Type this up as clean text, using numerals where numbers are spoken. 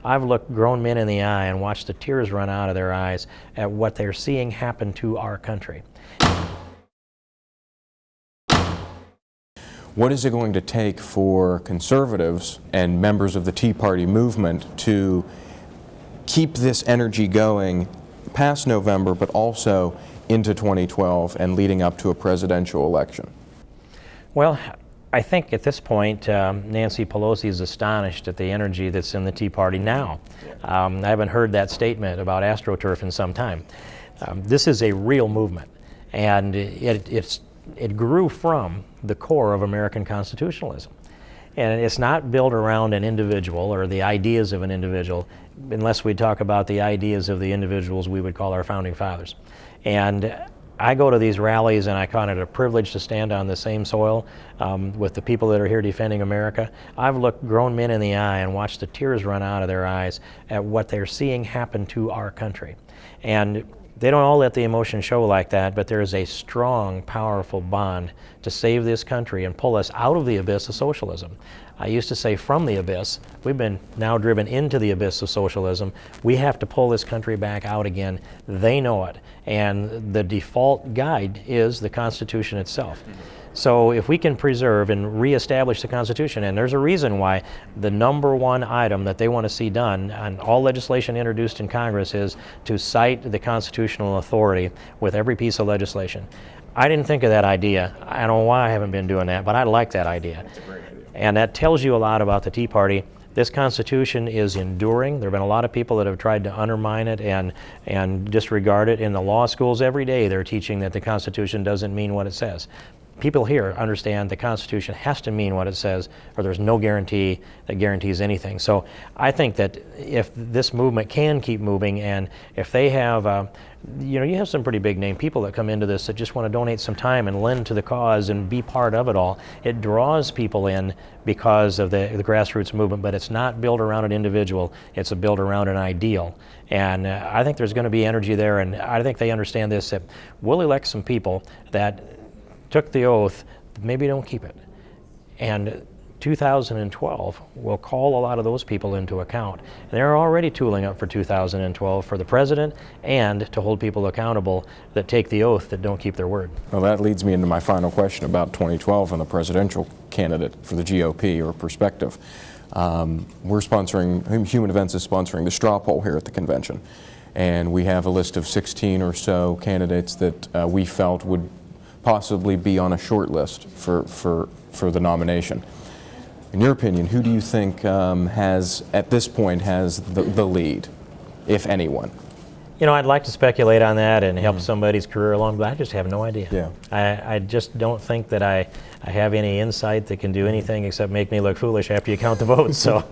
I've looked grown men in the eye and watched the tears run out of their eyes at what they're seeing happen to our country. What is it going to take for conservatives and members of the Tea Party movement to keep this energy going past November, but also into 2012 and leading up to a presidential election? Well, I think at this point, Nancy Pelosi is astonished at the energy that's in the Tea Party now. I haven't heard that statement about AstroTurf in some time. This is a real movement, and it grew from the core of American constitutionalism. And it's not built around an individual or the ideas of an individual, unless we talk about the ideas of the individuals we would call our founding fathers. And I go to these rallies and I count it a privilege to stand on the same soil with the people that are here defending America. I've looked grown men in the eye and watched the tears run out of their eyes at what they're seeing happen to our country. And they don't all let the emotion show like that, but there is a strong, powerful bond to save this country and pull us out of the abyss of socialism. I used to say from the abyss. We've been now driven into the abyss of socialism. We have to pull this country back out again. They know it. And the default guide is the Constitution itself. So if we can preserve and reestablish the Constitution, and there's a reason why the number one item that they want to see done on all legislation introduced in Congress is to cite the constitutional authority with every piece of legislation. I didn't think of that idea. I don't know why I haven't been doing that, but I like that idea. That's a great idea. And that tells you a lot about the Tea Party. This Constitution is enduring. There have been a lot of people that have tried to undermine it and disregard it. In the law schools every day they're teaching that the Constitution doesn't mean what it says. People here understand the Constitution has to mean what it says, or there's no guarantee that guarantees anything. So I think that if this movement can keep moving, and if they have, you have some pretty big name people that come into this that just want to donate some time and lend to the cause and be part of it all. It draws people in because of the grassroots movement, but it's not built around an individual. It's built around an ideal. And I think there's going to be energy there, and I think they understand this, that we'll elect some people that took the oath, maybe don't keep it. And 2012 will call a lot of those people into account. And they're already tooling up for 2012 for the president and to hold people accountable that take the oath that don't keep their word. Well, that leads me into my final question about 2012 and the presidential candidate for the GOP or perspective. We're sponsoring, Human Events is sponsoring the straw poll here at the convention. And we have a list of 16 or so candidates that we felt would possibly be on a short list for the nomination. In your opinion, who do you think at this point has the lead, if anyone? I'd like to speculate on that and help somebody's career along, but I just have no idea. Yeah. I just don't think that I have any insight that can do anything except make me look foolish after you count the votes. So.